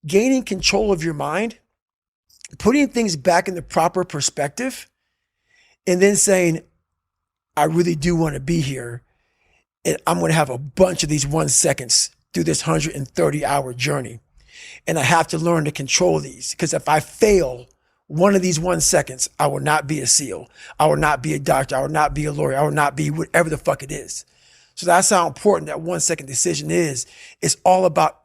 gaining control of your mind, putting things back in the proper perspective, and then saying, I really do want to be here. And I'm going to have a bunch of these 1 seconds through this 130-hour journey. And I have to learn to control these, because if I fail one of these 1 seconds, I will not be a SEAL. I will not be a doctor. I will not be a lawyer. I will not be whatever the fuck it is. So that's how important that 1 second decision is. It's all about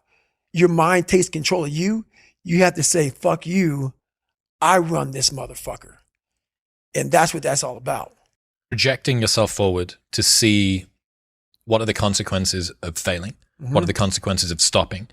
your mind takes control of you. You have to say, fuck you. I run this motherfucker. And that's what that's all about. Projecting yourself forward to see what are the consequences of failing, what are the consequences of stopping,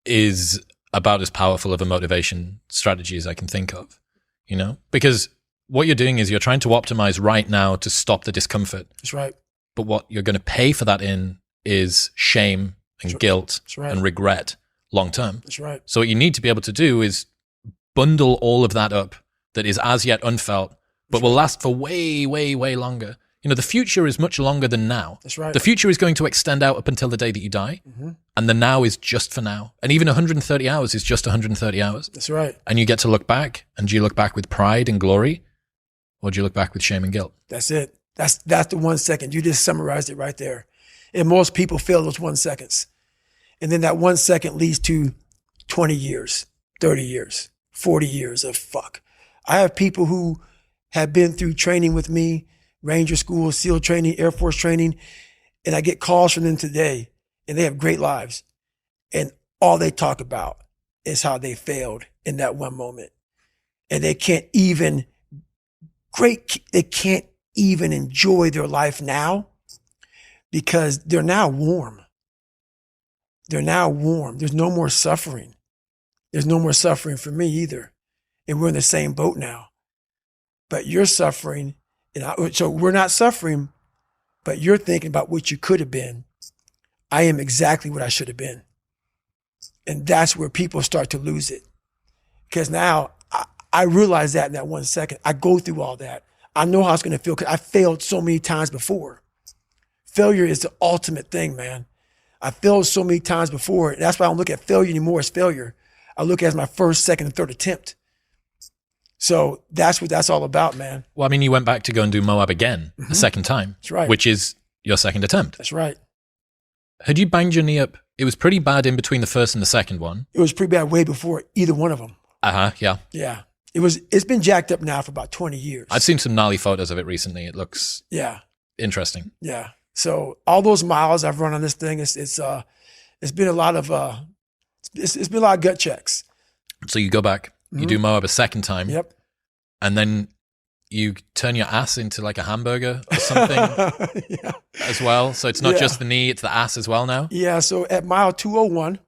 is about as powerful of a motivation strategy as I can think of, you know? Because what you're doing is you're trying to optimize right now to stop the discomfort. That's right. But what you're going to pay for that in is shame and guilt and regret long term. That's right. So what you need to be able to do is bundle all of that up that is as yet unfelt, but will last for way, way, way longer. You know, the future is much longer than now. That's right. The future is going to extend out up until the day that you die. And the now is just for now. And even 130 hours is just 130 hours. That's right. And you get to look back. And do you look back with pride and glory? Or do you look back with shame and guilt? That's it. That's the 1 second. You just summarized it right there. And most people fail those 1 seconds. And then that 1 second leads to 20 years, 30 years, 40 years of fuck. I have people who have been through training with me, Ranger School, SEAL training, Air Force training, and I get calls from them today, and they have great lives. And all they talk about is how they failed in that one moment. And they can't even enjoy their life now because they're now warm. They're now warm. There's no more suffering. There's no more suffering for me either. And we're in the same boat now. But you're suffering. So we're not suffering, but you're thinking about what you could have been. I am exactly what I should have been. And that's where people start to lose it. Because now I realize that in that 1 second. I go through all that. I know how it's going to feel because I failed so many times before. Failure is the ultimate thing, man. I failed so many times before. And that's why I don't look at failure anymore as failure. I look at it as my first, second, and third attempt. So that's what that's all about, man. Well, I mean, you went back to go and do Moab again a second time. That's right. Which is your second attempt. That's right. Had you banged your knee up? It was pretty bad in between the first and the second one. It was pretty bad way before either one of them. Yeah. Yeah. It's been jacked up now for about 20 years. I've seen some gnarly photos of it recently. It looks interesting. Yeah. So all those miles I've run on this thing, it's been a lot of it's been a lot of gut checks. So you go back, you do Moab a second time. Yep. And then you turn your ass into like a hamburger or something as well. So it's not just the knee, it's the ass as well now. Yeah. So at mile 201,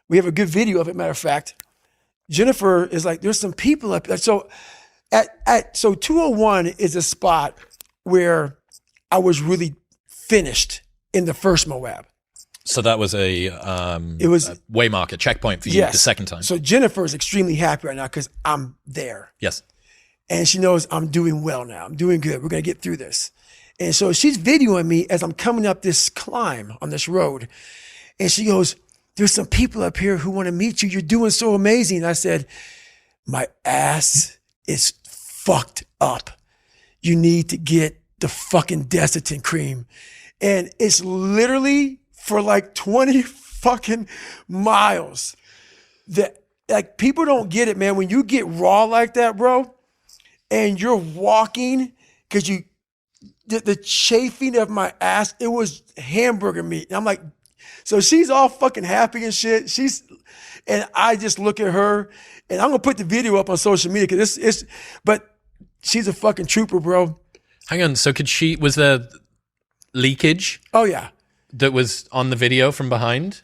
we have a good video of it. Matter of fact, Jennifer is like, there's some people up there. So so 201 is a spot where I was really finished in the first Moab. So that was a waymarker, checkpoint for you the second time. So Jennifer is extremely happy right now because I'm there. Yes. And she knows I'm doing well now. I'm doing good. We're going to get through this. And so she's videoing me as I'm coming up this climb on this road. And she goes, there's some people up here who want to meet you. You're doing so amazing. And I said, my ass is fucked up. You need to get the fucking Desitin cream. And it's literally for like 20 fucking miles. That, like, people don't get it, man. When you get raw like that, bro, and you're walking, because the chafing of my ass, it was hamburger meat. And I'm like, so she's all fucking happy and shit. And I just look at her, and I'm gonna put the video up on social media because but she's a fucking trooper, bro. Hang on, so was there leakage? Oh yeah. That was on the video from behind?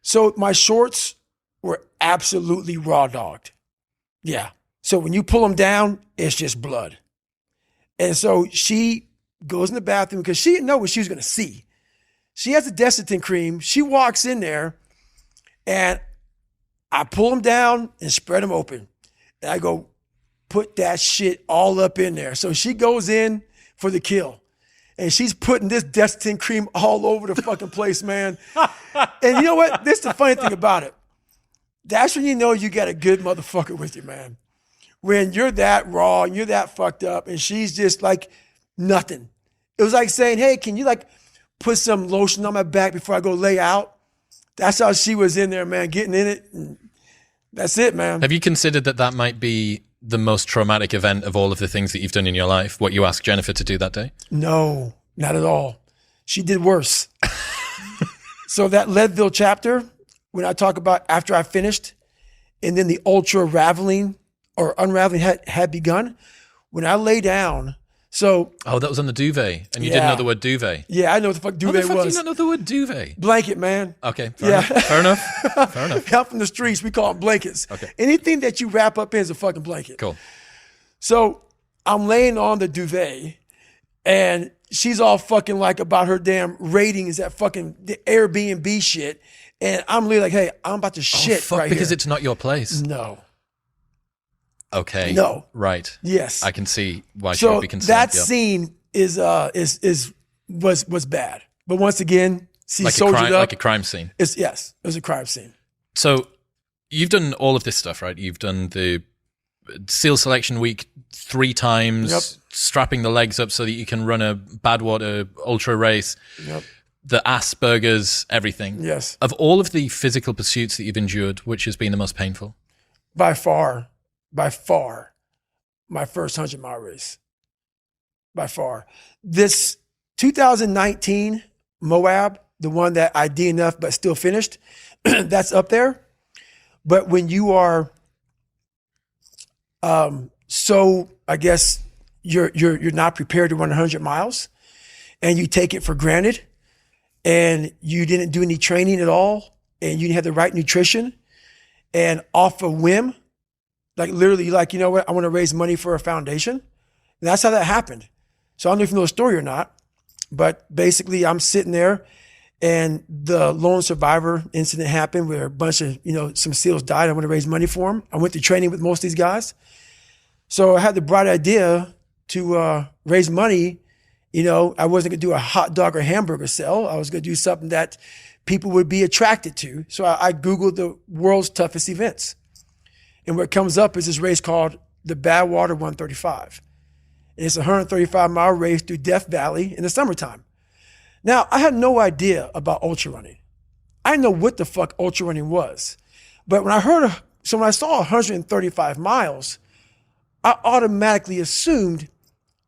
So my shorts were absolutely raw dogged. Yeah. So when you pull them down, it's just blood. And so she goes in the bathroom because she didn't know what she was going to see. She has the Desitin cream. She walks in there and I pull them down and spread them open. And I go, put that shit all up in there. So she goes in for the kill. And she's putting this Desitin cream all over the fucking place, man. And you know what? This is the funny thing about it. That's when you know you got a good motherfucker with you, man. When you're that raw and you're that fucked up and she's just like nothing. It was like saying, hey, can you like put some lotion on my back before I go lay out? That's how she was in there, man, getting in it. And that's it, man. Have you considered that might be the most traumatic event of all of the things that you've done in your life, what you asked Jennifer to do that day? No, not at all. She did worse. So that Leadville chapter, when I talk about after I finished, and then the ultra unraveling had begun, when I lay down. So that was on the duvet, and you didn't know the word duvet. Yeah, I know what the fuck duvet was. How the fuck do you not know the word duvet? Blanket, man. Okay, fair enough. Fair enough. Out from the streets, we call them blankets. Okay. Anything that you wrap up in is a fucking blanket. Cool. So I'm laying on the duvet, and she's all fucking like about her damn ratings at fucking the Airbnb shit, and I'm literally like, hey, I'm about to shit right because here. It's not your place. No. Okay. No. Right. Yes. I can see why she So would be concerned. that scene was bad. But once again, she soldiered up. Like a crime scene. It was a crime scene. So you've done all of this stuff, right? You've done the SEAL Selection Week 3 times, strapping the legs up so that you can run a Badwater ultra race. Yep. The Asperger's, everything. Yes. Of all of the physical pursuits that you've endured, which has been the most painful? By far, my first 100-mile race. By far. This 2019 Moab, the one that I DNF'd but still finished, that's up there. But when you are so, I guess, you're not prepared to run 100 miles and you take it for granted and you didn't do any training at all and you didn't have the right nutrition and off a whim, like literally like, you know what, I want to raise money for a foundation. And that's how that happened. So I don't know if you know the story or not, but basically I'm sitting there and the lone survivor incident happened where a bunch of, some SEALs died. I want to raise money for them. I went to training with most of these guys. So I had the bright idea to raise money. I wasn't going to do a hot dog or hamburger sell. I was going to do something that people would be attracted to. So I Googled the world's toughest events. And what comes up is this race called the Badwater 135. And it's a 135-mile race through Death Valley in the summertime. Now, I had no idea about ultra running. I didn't know what the fuck ultra running was. But when I saw 135 miles, I automatically assumed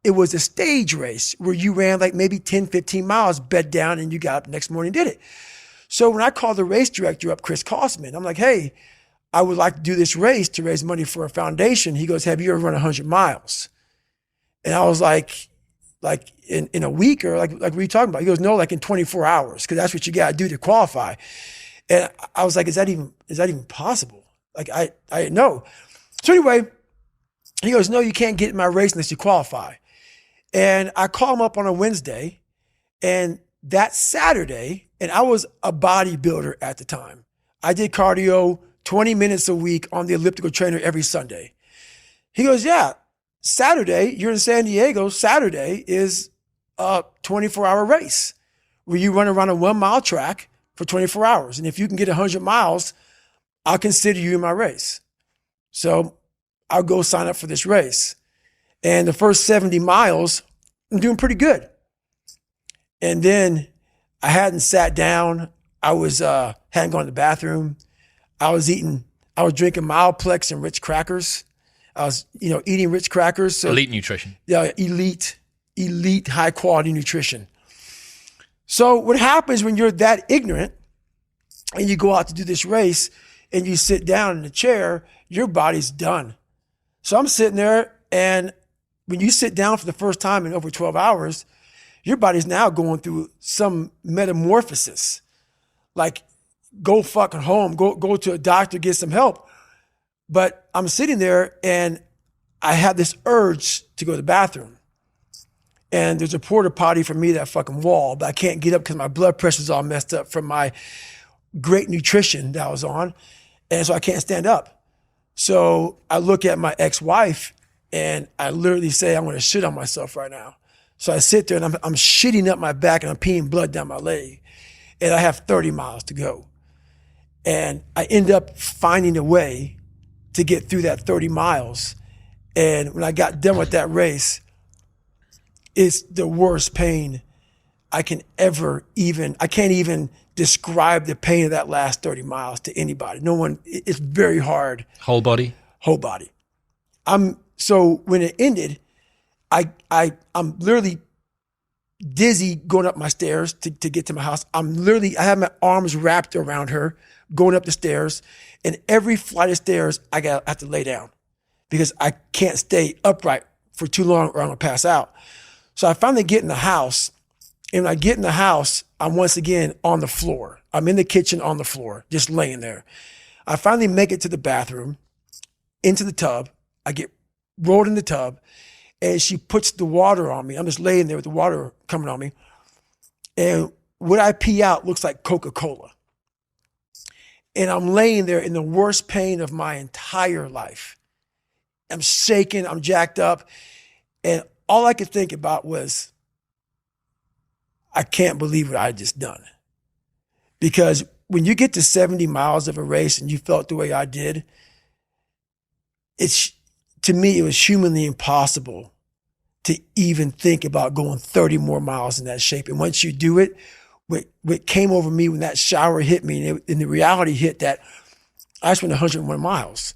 it was a stage race where you ran like maybe 10, 15 miles, bed down, and you got up the next morning and did it. So when I called the race director up, Chris Kosman, I'm like, hey, I would like to do this race to raise money for a foundation. He goes, have you ever run 100 miles? And I was like in a week or like what are you talking about? He goes, no, like in 24 hours, because that's what you got to do to qualify. And I was like, is that even possible? Like I didn't know. So anyway, he goes, no, you can't get in my race unless you qualify. And I call him up on a Wednesday, and that Saturday, and I was a bodybuilder at the time. I did cardio 20 minutes a week on the elliptical trainer every Sunday. He goes, yeah, Saturday, you're in San Diego. Saturday is a 24-hour race where you run around a 1-mile track for 24 hours. And if you can get 100 miles, I'll consider you in my race. So I'll go sign up for this race. And the first 70 miles, I'm doing pretty good. And then I hadn't sat down. I hadn't gone to the bathroom. I was drinking Mileplex and Ritz crackers. I was, eating Ritz crackers. So, elite nutrition. Yeah, elite, high quality nutrition. So what happens when you're that ignorant and you go out to do this race and you sit down in the chair, your body's done. So I'm sitting there, and when you sit down for the first time in over 12 hours, your body's now going through some metamorphosis. Like, go fucking home, go to a doctor, get some help. But I'm sitting there and I have this urge to go to the bathroom. And there's a porta potty for me, that fucking wall, but I can't get up because my blood pressure's all messed up from my great nutrition that I was on. And so I can't stand up. So I look at my ex-wife and I literally say, I'm going to shit on myself right now. So I sit there and I'm shitting up my back and I'm peeing blood down my leg. And I have 30 miles to go. And I end up finding a way to get through that 30 miles. And when I got done with that race, it's the worst pain I can't even describe the pain of that last 30 miles to anybody. No one, it's very hard. Whole body? Whole body. So when it ended, I'm literally dizzy going up my stairs to get to my house. I have my arms wrapped around her going up the stairs, and every flight of stairs I have to lay down because I can't stay upright for too long or I'm gonna pass out. So I finally get in the house, and when I get in the house, I'm once again on the floor. I'm in the kitchen on the floor, just laying there. I finally make it to the bathroom, into the tub. I get rolled in the tub, and she puts the water on me. I'm just laying there with the water coming on me. And what I pee out looks like Coca-Cola. And I'm laying there in the worst pain of my entire life. I'm shaking, I'm jacked up. And all I could think about was, I can't believe what I just done. Because when you get to 70 miles of a race and you felt the way I did, to me, it was humanly impossible to even think about going 30 more miles in that shape. And once you do it, what came over me when that shower hit me, and the reality hit that I just went 101 miles.